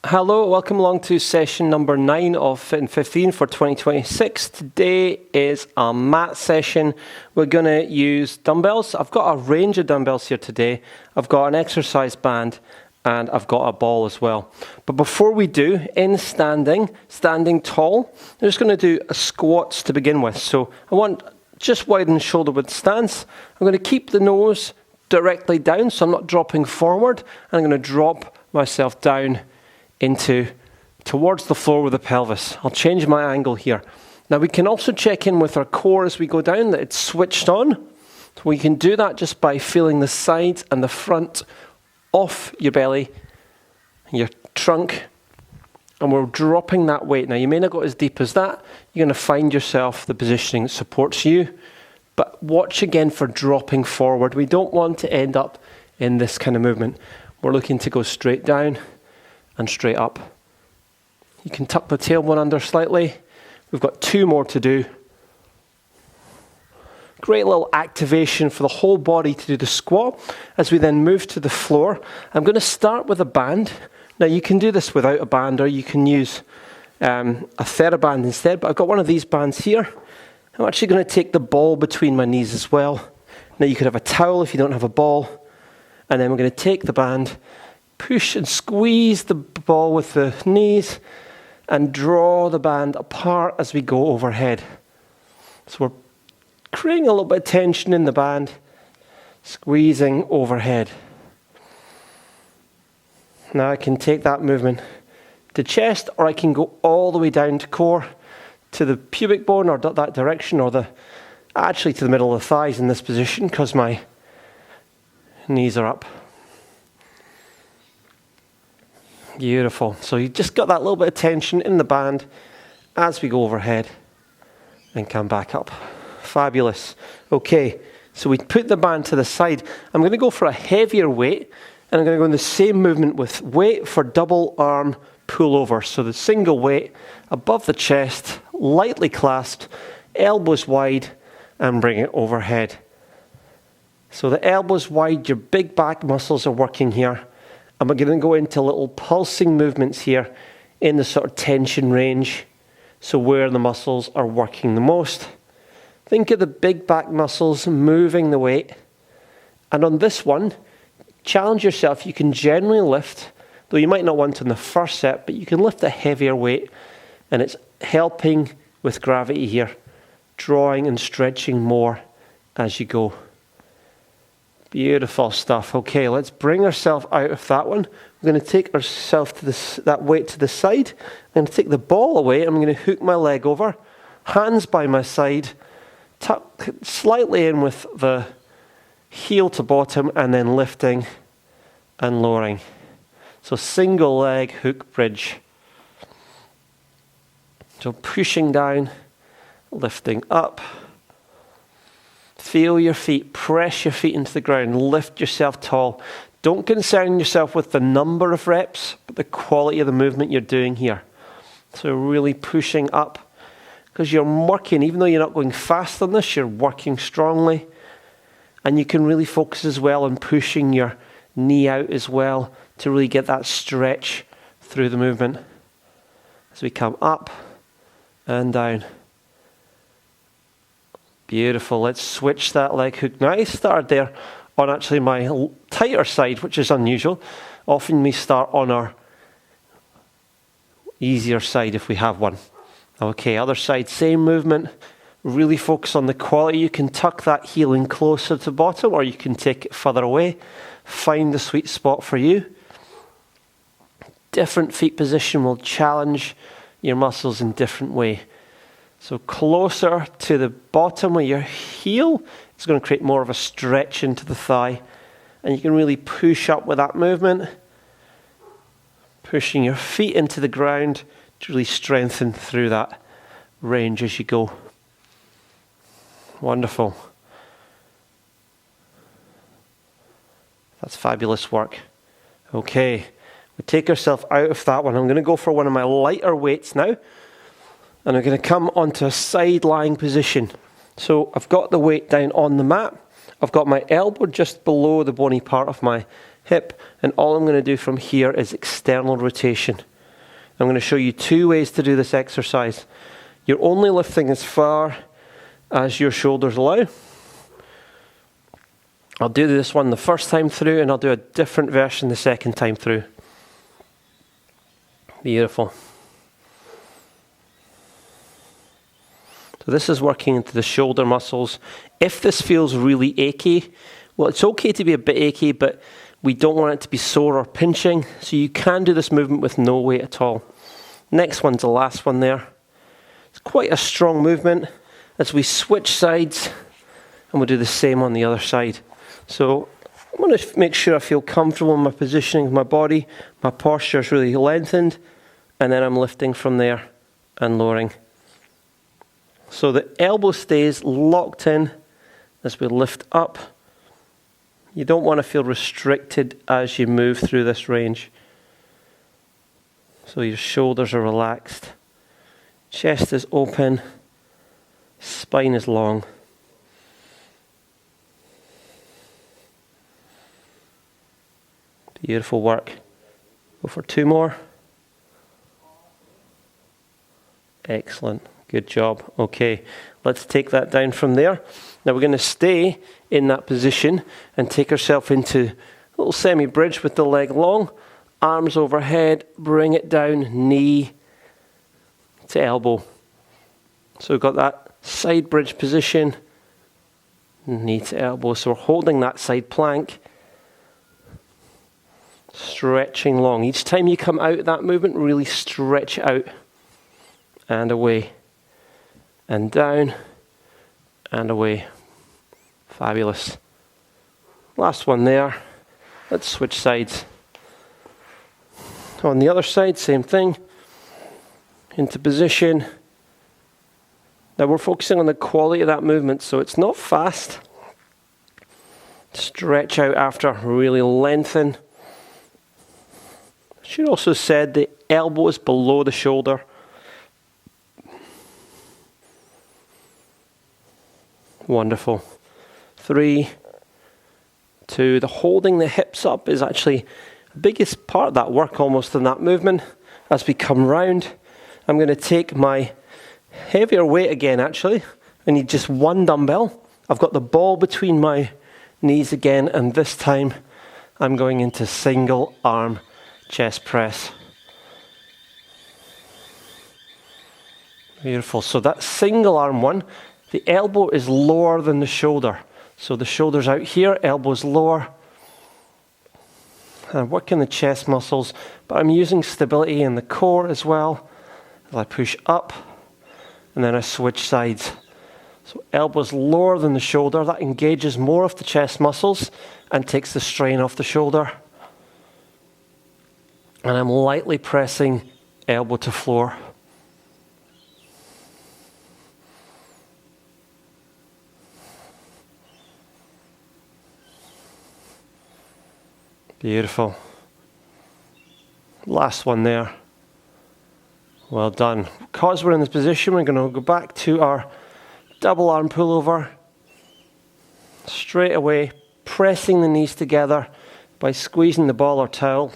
Hello, welcome along to session number 9 of Fit in 15 for 2026. Today is a mat session. We're going to use dumbbells. I've got a range of dumbbells here today. I've got an exercise band and I've got a ball as well. But before we do, in standing tall, I'm just going to do a squats to begin with. So I want just widened shoulder width stance. I'm going to keep the nose directly down so I'm not dropping forward. And I'm going to drop myself down towards the floor with the pelvis. I'll change my angle here. Now we can also check in with our core as we go down that it's switched on. So we can do that just by feeling the sides and the front off your belly, your trunk, and we're dropping that weight. Now you may not go as deep as that. You're going to find yourself the positioning that supports you, but watch again for dropping forward. We don't want to end up in this kind of movement. We're looking to go straight down and straight up. You can tuck the tailbone under slightly. We've got 2 more to do. Great little activation for the whole body to do the squat. As we then move to the floor, I'm going to start with a band. Now you can do this without a band, or you can use a TheraBand instead, but I've got one of these bands here. I'm actually going to take the ball between my knees as well. Now you could have a towel if you don't have a ball. And then we're going to take the band, push and squeeze the ball with the knees and draw the band apart as we go overhead. So we're creating a little bit of tension in the band, squeezing overhead. Now I can take that movement to chest, or I can go all the way down to core, to the pubic bone, or that direction, or actually to the middle of the thighs in this position because my knees are up. Beautiful. So you just got that little bit of tension in the band as we go overhead and come back up. Fabulous. Okay, so we put the band to the side. I'm going to go for a heavier weight, and I'm going to go in the same movement with weight for double arm pullover. So the single weight above the chest, lightly clasped, elbows wide, and bring it overhead. So the elbows wide, your big back muscles are working here. And we're going to go into little pulsing movements here in the sort of tension range. So where the muscles are working the most. Think of the big back muscles moving the weight. And on this one, challenge yourself. You can generally lift, though you might not want to in the first set, but you can lift a heavier weight. And it's helping with gravity here, drawing and stretching more as you go. Beautiful stuff. Okay, let's bring ourselves out of that one. We're going to take ourselves to that weight to the side. I'm going to take the ball away. I'm going to hook my leg over, hands by my side, tuck slightly in with the heel to bottom, and then lifting and lowering. So single leg hook bridge. So pushing down, lifting up. Feel your feet, press your feet into the ground, lift yourself tall. Don't concern yourself with the number of reps, but the quality of the movement you're doing here. So really pushing up, because you're working, even though you're not going fast on this, you're working strongly. And you can really focus as well on pushing your knee out as well to really get that stretch through the movement. As we come up and down. Beautiful. Let's switch that leg hook. Now I started there on actually my tighter side, which is unusual. Often we start on our easier side if we have one. Okay, other side, same movement. Really focus on the quality. You can tuck that heel in closer to bottom, or you can take it further away. Find the sweet spot for you. Different feet position will challenge your muscles in different way. So closer to the bottom of your heel, it's going to create more of a stretch into the thigh. And you can really push up with that movement. Pushing your feet into the ground to really strengthen through that range as you go. Wonderful. That's fabulous work. Okay, we take ourselves out of that one. I'm going to go for one of my lighter weights now. And I'm going to come onto a side lying position. So I've got the weight down on the mat. I've got my elbow just below the bony part of my hip. And all I'm going to do from here is external rotation. I'm going to show you 2 ways to do this exercise. You're only lifting as far as your shoulders allow. I'll do this one the first time through, and I'll do a different version the second time through. Beautiful. So this is working into the shoulder muscles. If this feels really achy, well, it's okay to be a bit achy, but we don't want it to be sore or pinching. So you can do this movement with no weight at all. Next one's the last one there. It's quite a strong movement as we switch sides, and we'll do the same on the other side. So I'm going to make sure I feel comfortable in my positioning of my body. My posture is really lengthened, and then I'm lifting from there and lowering. So the elbow stays locked in as we lift up. You don't want to feel restricted as you move through this range. So your shoulders are relaxed. Chest is open. Spine is long. Beautiful work. Go for 2 more. Excellent. Good job. Okay, let's take that down from there. Now we're going to stay in that position and take ourselves into a little semi-bridge with the leg long, arms overhead, bring it down, knee to elbow. So we've got that side bridge position, knee to elbow. So we're holding that side plank, stretching long. Each time you come out of that movement, really stretch out and away. And down, and away. Fabulous. Last one there. Let's switch sides. On the other side, same thing. Into position. Now we're focusing on the quality of that movement, so it's not fast. Stretch out after, really lengthen. I should also said the elbow is below the shoulder. Wonderful. 3, 2. The holding the hips up is actually the biggest part of that work almost in that movement. As we come round, I'm going to take my heavier weight again actually. I need just 1 dumbbell. I've got the ball between my knees again, and this time I'm going into single arm chest press. Beautiful. So that single arm one, the elbow is lower than the shoulder. So the shoulder's out here, elbow's lower. I'm working the chest muscles, but I'm using stability in the core as well. As I push up, and then I switch sides. So elbow's lower than the shoulder. That engages more of the chest muscles and takes the strain off the shoulder. And I'm lightly pressing elbow to floor. Beautiful. Last one there. Well done. Because we're in this position, we're going to go back to our double arm pullover. Straight away, pressing the knees together by squeezing the ball or towel,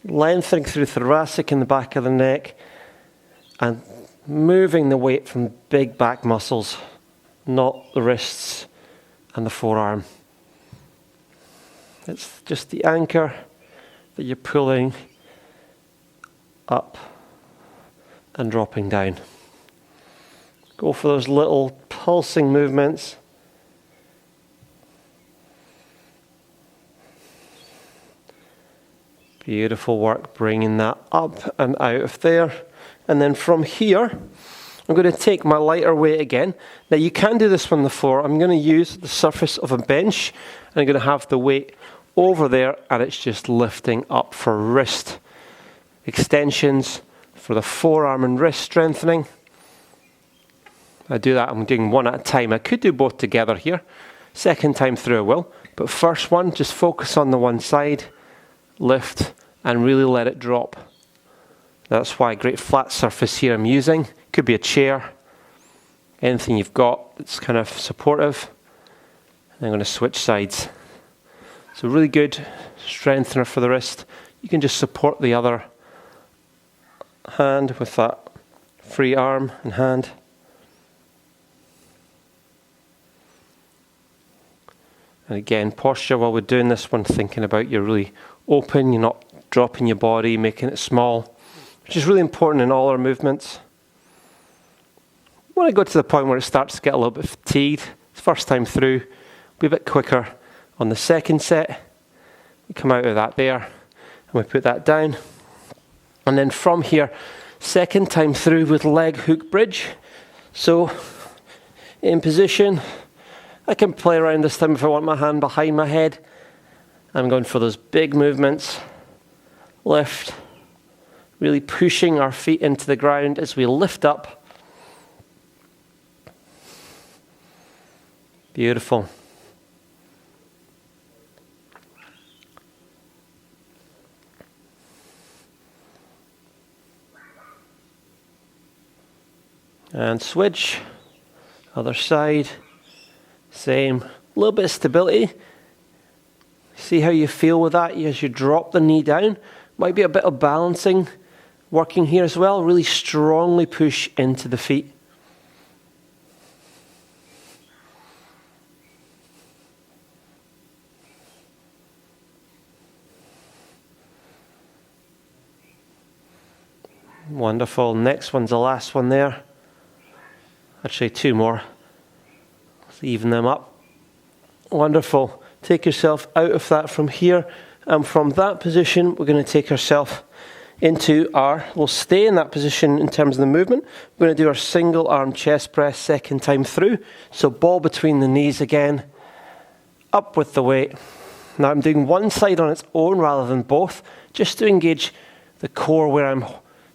lengthening through thoracic in the back of the neck, and moving the weight from big back muscles, not the wrists and the forearm. It's just the anchor that you're pulling up and dropping down. Go for those little pulsing movements. Beautiful work, bringing that up and out of there. And then from here, I'm going to take my lighter weight again. Now you can do this on the floor. I'm going to use the surface of a bench, and I'm going to have the weight over there, and it's just lifting up for wrist extensions, for the forearm and wrist strengthening. I do that, I'm doing one at a time. I could do both together here. Second time through I will. But first one, just focus on the one side, lift, and really let it drop. That's why a great flat surface here I'm using. Could be a chair, anything you've got that's kind of supportive. And I'm going to switch sides. So really good strengthener for the wrist. You can just support the other hand with that free arm and hand. And again, posture while we're doing this one, thinking about you're really open, you're not dropping your body, making it small, which is really important in all our movements. When I go to the point where it starts to get a little bit fatigued, first time through, be a bit quicker. On the second set, we come out of that there, and we put that down. And then from here, second time through with leg hook bridge. So, in position, I can play around this time if I want my hand behind my head. I'm going for those big movements. Lift, really pushing our feet into the ground as we lift up. Beautiful. And switch, other side, same, a little bit of stability. See how you feel with that as you drop the knee down. Might be a bit of balancing working here as well. Really strongly push into the feet. Wonderful. Next one's the last one there. Actually, two more. Let's even them up. Wonderful. Take yourself out of that from here. And from that position, we're going to take ourselves into we'll stay in that position in terms of the movement. We're going to do our single arm chest press second time through. So ball between the knees again. Up with the weight. Now I'm doing one side on its own rather than both, just to engage the core where I'm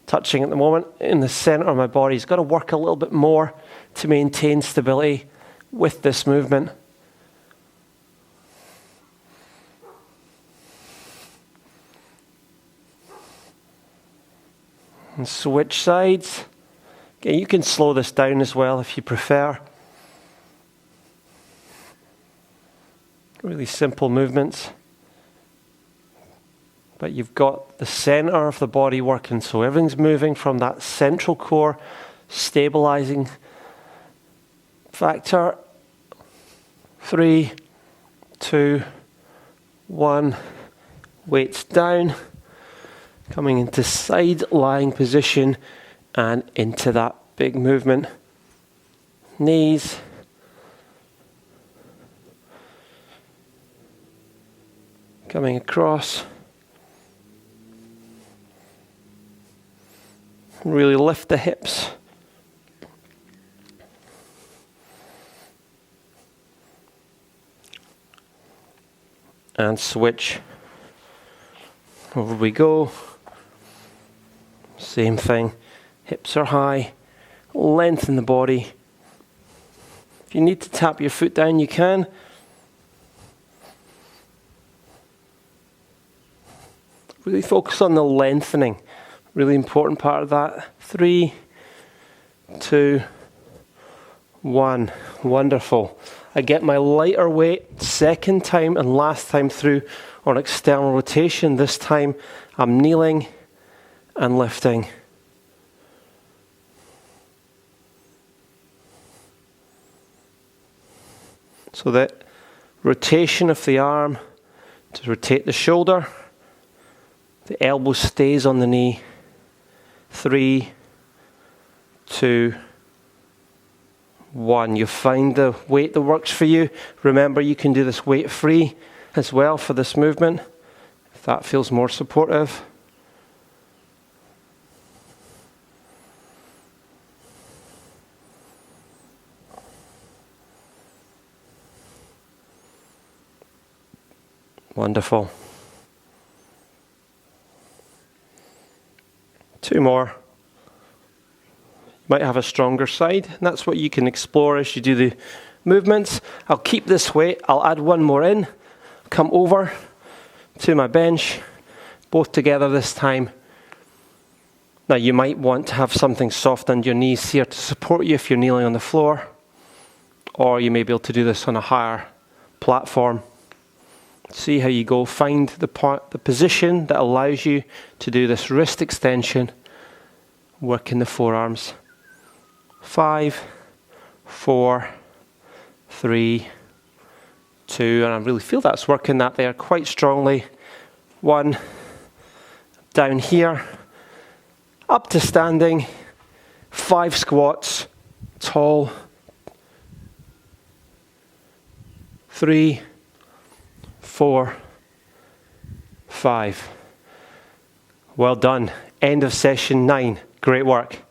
touching at the moment in the center of my body. It's got to work a little bit more to maintain stability with this movement. And switch sides. Okay, you can slow this down as well if you prefer. Really simple movements. But you've got the center of the body working, so everything's moving from that central core, stabilizing factor. 3, 2, 1. Weights down, coming into side lying position and into that big movement. Knees. Coming across. Really lift the hips. And switch. Over we go. Same thing. Hips are high. Lengthen the body. If you need to tap your foot down, you can. Really focus on the lengthening. Really important part of that. 3, 2, 1. Wonderful. I get my lighter weight second time and last time through on external rotation. This time I'm kneeling and lifting. So that rotation of the arm to rotate the shoulder. The elbow stays on the knee. 3, 2, 1. You find the weight that works for you. Remember, you can do this weight free as well for this movement, if that feels more supportive. Wonderful. 2 more. You might have a stronger side, and that's what you can explore as you do the movements. I'll keep this weight. I'll add 1 more in. Come over to my bench, both together this time. Now you might want to have something soft under your knees here to support you if you're kneeling on the floor, or you may be able to do this on a higher platform. See how you go. Find the position that allows you to do this wrist extension Working the forearms. 5, 4, 3, 2, and I really feel that's working that there quite strongly. 1, down here, up to standing, 5 squats, tall, 3, 4, 5. Well done. End of session 9. Great work.